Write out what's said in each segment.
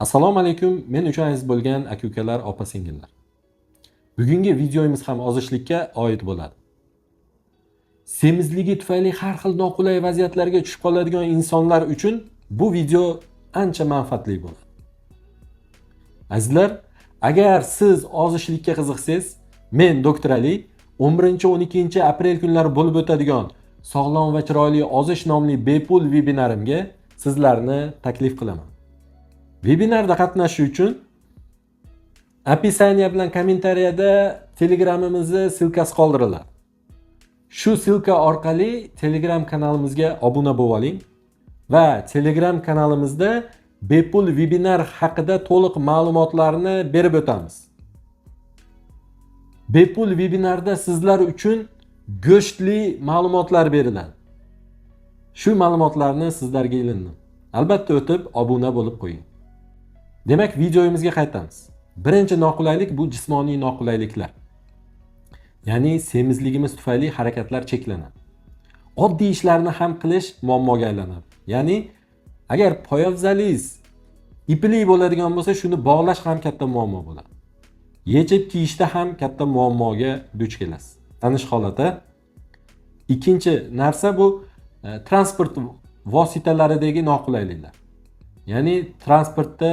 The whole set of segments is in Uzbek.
Assalomu alaykum, men uchun aziz bo'lgan aka-ukalar, opa-singillar. Bugungi videomiz ham ozishlikka oid bo'ladi. Semizligi tufayli har xil noqulay vaziyatlarga tushib qoladigan insonlar uchun bu video ancha manfaatli bo'ladi. Azizlar, agar siz ozishlikka qiziqsangiz, men Doktor Ali 11-12 aprel kunlari bo'lib o'tadigan Sog'lom va chiroyli ozish nomli bepul vebinarimga sizlarni taklif qilaman. Webinarda qatnashish uchun описание bilan kommentariyada Telegramimizni silkasi qoldiriladi. Shu silka orqali Telegram kanalimizga obuna bo'lib oling va Telegram kanalimizda bepul webinar haqida to'liq ma'lumotlarni berib o'tamiz. Bepul webinarda sizlar uchun go'shtli ma'lumotlar beriladi. Shu ma'lumotlarni sizlarga ilindim. Albatta o'tib obuna bo'lib qo'ying. Demak, videomizga qaytamiz. Birinchi noqulaylik bu jismoniy noqulayliklar. Ya'ni semizligimiz tufayli harakatlar cheklanadi. Oddiy ishlarni ham qilish muammoga aylanadi. Ya'ni agar poyabzalingiz ipli bo'ladigan bo'lsa, shuni bog'lash ham katta muammo bo'ladi. Yechib kiyishda ham katta muammoga duch kelasiz. Tanish holati. Ikkinchi narsa bu transport vositalaridagi noqulayliklar. Ya'ni transportda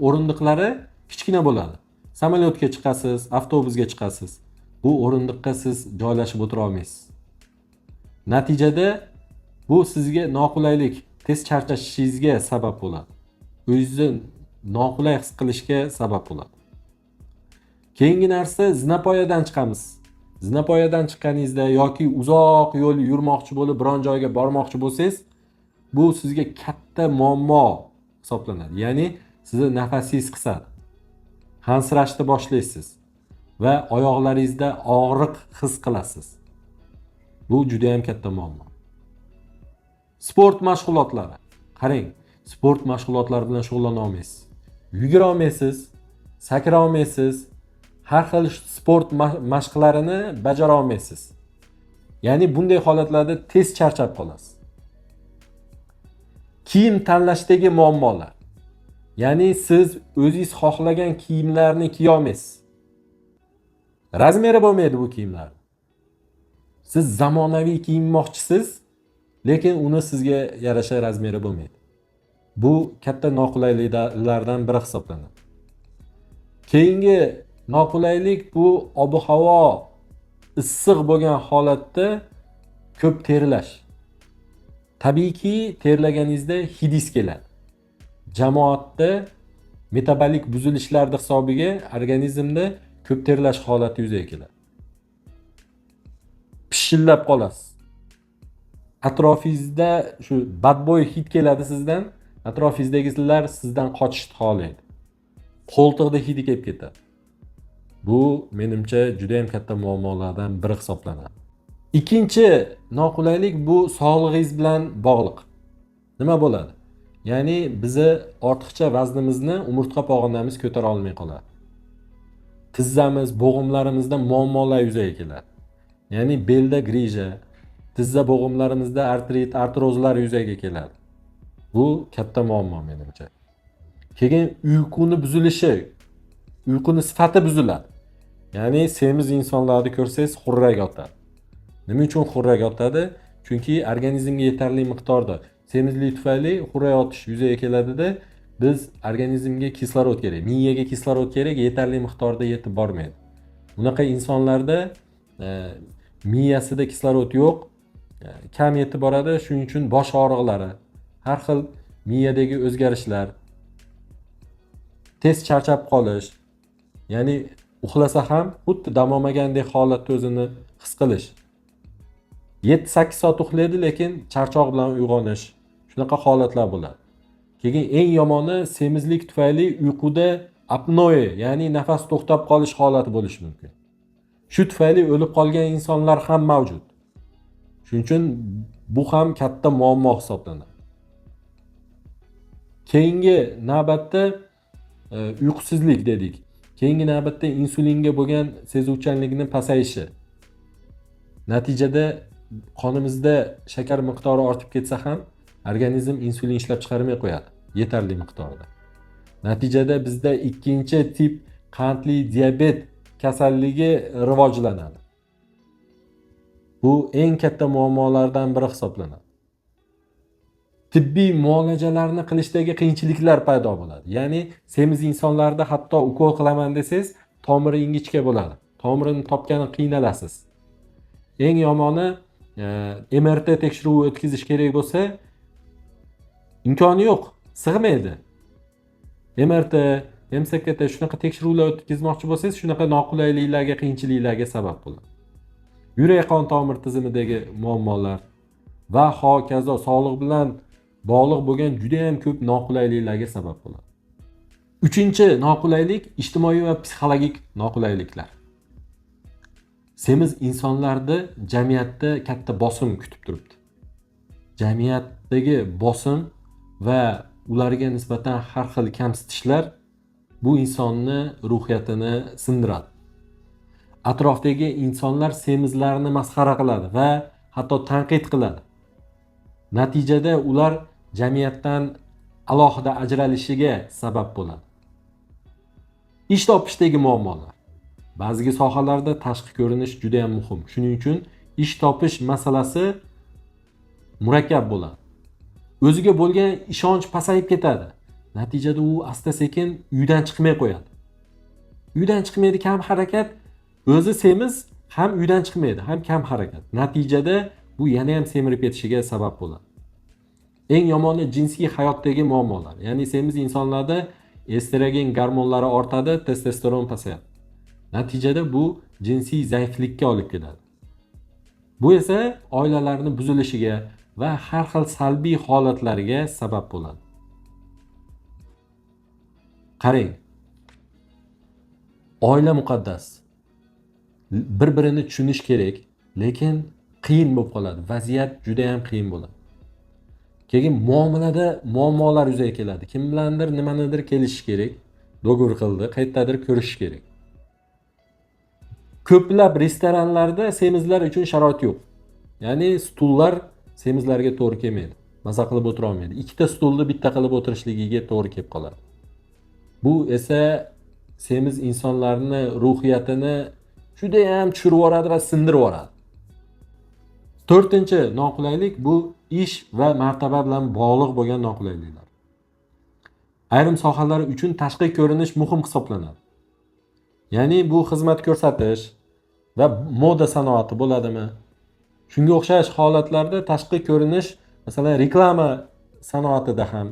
o'rindiqlari kichkina bo'ladi. Samolyotga chiqasiz, avtobusga chiqasiz. Bu o'rindiqqa siz joylashib o'tira olmaysiz. Natijada bu sizga noqulaylik, tez charchashingizga sabab bo'ladi. O'zingizni noqulay his qilishga sabab bo'ladi. Keyingi narsa zinapoyadan chiqamiz. Zinapoyadan chiqqaningizda yoki uzoq yo'l yurmoqchi bo'lib, biron joyga bormoqchi bo'lsangiz, bu sizga katta muammo hisoblanadi. Ya'ni sizni nafasingiz qisadi. Hansirashni boshlaysiz va oyoqlaringizda og'riq his qilasiz. Bu juda ham katta muammo. Sport mashg'ulotlari. Qarang, sport mashg'ulotlari bilan shug'ullana olmaysiz. Yugura olmaysiz, sakira olmaysiz. Har xil sport mashqlarini bajara olmaysiz. Ya'ni bunday holatlarda tez charchab qolasiz. Kiyim tanlashdagi muammolar. Ya'ni siz o'zingiz xohlagan kiyimlarni kiya olmaysiz. Razmeri bo'lmaydi bu kiyimlar. Siz zamonaviy kiyinmoqchisiz, lekin uni sizga yarasha razmeri bo'lmaydi. Bu katta noqulayliklardan biri hisoblanadi. Keyingi noqulaylik bu ob-havo issiq bo'lgan holatda ko'p terlash. Tabiiyki, terlaganingizda hidingiz keladi. Jamoatda metabolik buzilishlar hisobiga organizmda ko'p terlash holati yuzaga keladi. Pishillab qolasiz. Atrofingizda shu badbo'y hid keladi sizdan, atrofingizdagilar sizdan qochishni xohlaydi. Qo'ltiqda hidi kelib ketadi. Bu menimcha juda ham katta muammolardan biri hisoblanadi. Ikkinchi noqulaylik bu sog'lig'ingiz bilan bog'liq. Nima bo'ladi? Ya'ni bizi ortiqcha vaznimizni umurtqa pog'onamiz ko'tara olmay qoladi. Tizzamiz, bo'g'imlarimizda muammolar yuzaga keladi. Ya'ni belda grija, tizza bo'g'imlarimizda artrit, artrozlar yuzaga keladi. Bu katta muammo menimcha. Keyin uyquni buzilishi, uyquni sifati buziladi. Ya'ni semiz insonlarni ko'rsangiz xurrak yotadi. Nima uchun xurrak yotadi? Chunki organizmga yetarli miqdorda semizlik tufayli xurrak yotish yuzaga keladida, biz organizmga kislorod kerak, miyaga kislorod kerak, yetarli miqdorda yetib bormaydi. Bunaqa insonlarda miyasida kislorod yo'q, kam yetib boradi, shuning uchun bosh og'riqlari, har xil miyadagi o'zgarishlar, tez charchab qolish, ya'ni uxlasa ham xuddi dam olmagandek holatda o'zini his qilish. 7-8 soat uxlaydi, lekin charchoq bilan uyg'onish, shunaqa holatlar bo'ladi. Keyin eng yomoni semizlik tufayli uyquda apnoe, ya'ni nafas to'xtab qolish holati bo'lishi mumkin. Shu tufayli o'lib qolgan insonlar ham mavjud. Shuning uchun bu ham katta muammo hisoblanadi. Keyingi navbatda uyqusizlik dedik. Keyingi navbatda insulinga bo'lgan sezuvchanlikning pasayishi. Natijada qonimizda shakar miqdori ortib ketsa ham organizm insulin ishlab chiqarmay qo'yadi yetarli miqdorda. Natijada bizda ikkinchi tip qandli diabet kasalligi rivojlanadi. Bu eng katta muammolardan biri hisoblanadi. Tibbiy muolajalarni qilishdagi qiyinchiliklar paydo bo'ladi. Ya'ni semiz insonlarda hatto ukol qilaman desangiz, tomiri ingichka bo'ladi. Tomirini topgani qiynalasiz. Eng yomoni MRT tekshiruvi o'tkazish kerak bo'lsa, imkoni yo'q, sig'maydi. MRT, MSKT shunaqa tekshiruvlar o'tkazmoqchi bo'lsangiz, shunaqa noqulayliklarga, qiyinchiliklarga sabab bo'ladi. Yurak qon tomir tizimidagi muammolar va hokazo sog'liq bilan bog'liq bo'lgan juda ham ko'p noqulayliklarga sabab bo'ladi. Uchinchi noqulaylik ijtimoiy va psixologik noqulayliklar. Semiz insonlarda jamiyatda katta bosim kutib turibdi. Jamiyatdagi bosim va ularga nisbatan har xil kamsitishlar bu insonni ruhiyatini sindiradi. Atrofdagi insonlar semizlarni masxara qiladi va hatto tanqid qiladi. Natijada ular jamiyatdan alohida ajralishiga sabab bo'ladi. Ish topishdagi muammolar. Ba'zi sohalarda tashqi ko'rinish juda ham muhim. Shuning uchun ish topish masalasi murakkab bo'ladi. O'ziga bo'lgan ishonch pasayib ketadi. Natijada u asta-sekin uydan chiqmay qo'yadi. Uydan chiqmaydi, kam harakat. O'zi semiz ham uydan chiqmaydi, ham kam harakat. Natijada bu yana ham semirib ketishiga sabab bo'ladi. Eng yomoni jinsiy hayotdagi muammolar. Ya'ni semiz insonlarda estrogen gormonlari ortadi, testosteron pasayadi. Natijada bu jinsiy zaiflikka olib keladi. Bu esa oilalarning buzilishiga va har xil salbiy holatlarga sabab bo'ladi. Qarang. Oila muqaddas. Bir-birini tushunish kerak, lekin qiyin bo'lib qoladi. Vaziyat juda ham qiyin bo'ladi. Keyin muomalada muammolar yuzaga keladi. Kim bilandir nimanidir kelishish kerak, do'gur qildi, qayerdadir ko'rishish kerak. Ko'plab restoranlarda semizlar uchun sharoit yo'q. Ya'ni stullar semizlarga to'g'ri kelmaydi. Maza qilib o'tira olmaydi. Ikkita stulni bitta qilib o'tirishligiga to'g'ri kelib qoladi. Bu esa semiz insonlarni ruhiyatini juda ham tushirib yuboradi va sindirib yuboradi. To'rtinchi noqulaylik bu ish va martaba bilan bog'liq bo'lgan noqulayliklar. Ayrim sohalar uchun tashqi ko'rinish muhim hisoblanadi. Ya'ni bu xizmat ko'rsatish va moda sanoati bo'ladimi? Shunga o'xshash holatlarda tashqi ko'rinish, masalan, reklama sanoatida ham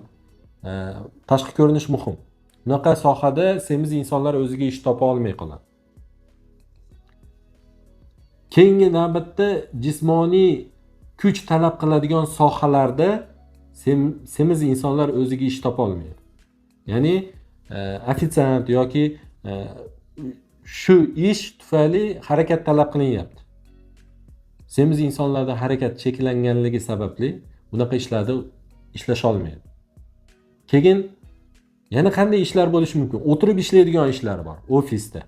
tashqi ko'rinish muhim. Bunaqa sohada semiz insonlar o'ziga ish topa olmay qoladi. Keyingi navbatda jismoniy kuch talab qiladigan sohalarda semiz insonlar o'ziga ish topa olmaydi. Ya'ni ofitsiant yoki shu ish tufayli harakat talab qilinyapti. Semiz insonlarda harakat cheklanganligi sababli bunaqa ishlarda ishlash olmaydi. Keyin yana qanday ishlar bo'lishi mumkin? O'tirib ishlaydigan ishlar bor, ofisda,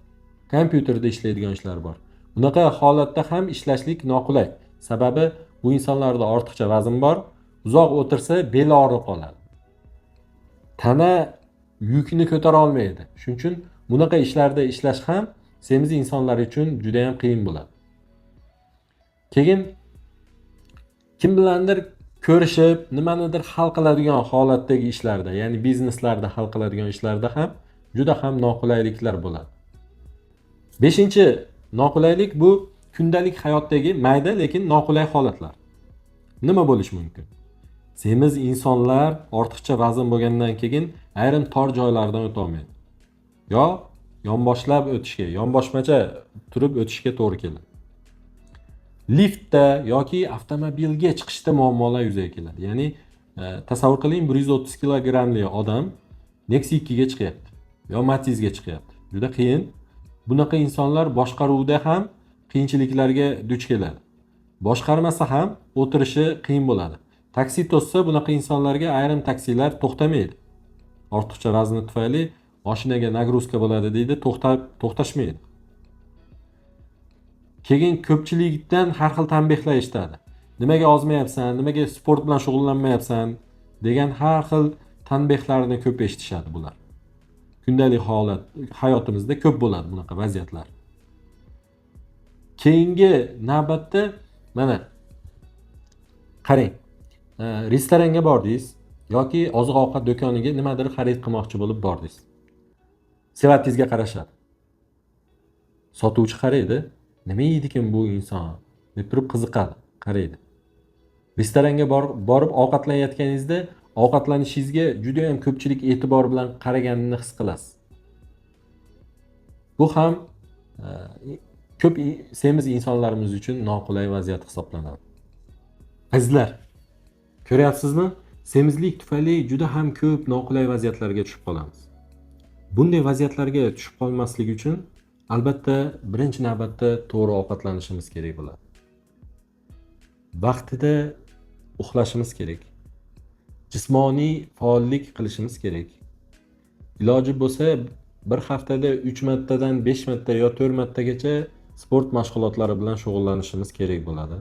kompyuterda ishlaydigan ishlar bor. Bunaqa holatda ham ishlashlik noqulay. Sababi bu insonlarda ortiqcha vazn bor, uzoq o'tirsa beli og'rib qoladi. Tana yukni ko'tara olmaydi. Shuning uchun bunaqa ishlarda ishlash ham semiz insonlar uchun juda ham qiyin bo'ladi. Keyin kim bilandir ko'rishib, nimanidir hal qiladigan holatdagi ishlarda, ya'ni bizneslarda hal qiladigan ishlarda ham juda ham noqulayliklar bo'ladi. 5-chi noqulaylik bu kundalik hayotdagi mayda lekin noqulay holatlar. Nima bo'lishi mumkin? Semiz insonlar ortiqcha vazn bo'lgandan keyin ayrim tor joylardan o'ta olmaydi. Yo yonboshlab o'tishga, yonboshmacha turib o'tishga to'g'ri keladi. Liftda yoki avtomobilga chiqishda muammolar yuzaga keladi. Ya'ni tasavvur qiling, 130 kilogramli odam Nexia 2 ga chiqyapti. Yo Matizga chiqyapti. Juda qiyin. Bunaqa insonlar boshqaruvda ham qiyinchiliklarga duch keladi. Boshqarmasa ham o'tirishi qiyin bo'ladi. Taksi to'ssa bunaqa insonlarga ayrim taksilar to'xtamaydi. Ortiqcha vazni tufayli mashinaga nagruzka bo'ladi deydi, to'xtashmaydi. Keyin ko'pchilikdan har xil tanbehlar eshitadi. Nimaga ozmayapsan, nimaga sport bilan shug'ullanmayapsan degan har xil tanbehlarni ko'p eshitishadi bular. kundalik hayotimizda ko'p bo'ladi bunaqa vaziyatlar. Keyingi navbatda mana qarang. Restoranga bordingiz yoki oziq-ovqat do'koniga nimadir xarid qilmoqchi bo'lib bordingiz. Savatingizga qarashadi. Sotuvchi qaraydi, nima yeydikin bu inson deb turib qiziqadi, qaraydi. Restoranga borib ovqatlanayotganingizda ovqatlanishingizga juda ham ko'pchilik e'tibor bilan qaraganini his qilasiz. Bu ham ko'p semiz insonlarimiz uchun noqulay vaziyat hisoblanadi. Azizlar, ko'ryapsizmi? Semizlik tufayli juda ham ko'p noqulay vaziyatlarga tushib qolamiz. Bunday vaziyatlarga tushib qolmaslik uchun albatta birinchi navbatda to'g'ri ovqatlanishimiz kerak bo'ladi. Vaqtida uxlashimiz kerak. Jismoniy faollik qilishimiz kerak. Iloji bo'lsa bir haftada 3 martadan 5 marta yo 4 martagacha sport mashg'ulotlari bilan shug'ullanishimiz kerak bo'ladi.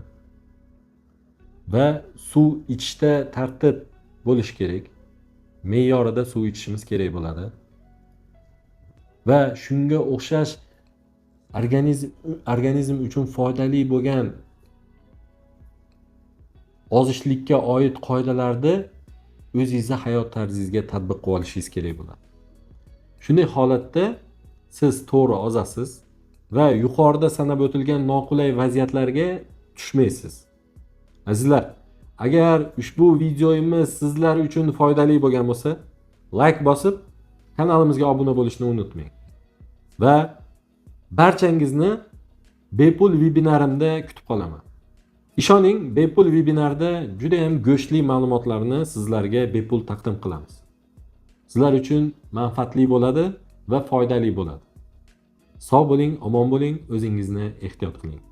Va suv ichishda tartib bo'lish kerak. Me'yorida suv ichishimiz kerak bo'ladi. Va shunga o'xshash organizm uchun foydali bo'lgan ozishlikka oid qoidalarni o'zingizning hayot tarzingizga tatbiq qilib olishingiz kerak bo'ladi. Shunday holatda siz to'g'ri ozasiz va yuqorida sanab o'tilgan noqulay vaziyatlarga tushmaysiz. Azizlar, agar ushbu videomiz sizlar uchun foydali bo'lgan bo'lsa, like bosib, kanalimizga obuna bo'lishni unutmang. Va barchangizni bepul webinarimda kutib qolaman. Ishoning, bepul webinarda juda ham go'shtli ma'lumotlarni sizlarga bepul taqdim qilamiz. Sizlar uchun manfaatli bo'ladi va foydali bo'ladi. Sog' bo'ling, omon bo'ling, o'zingizni ehtiyot qiling.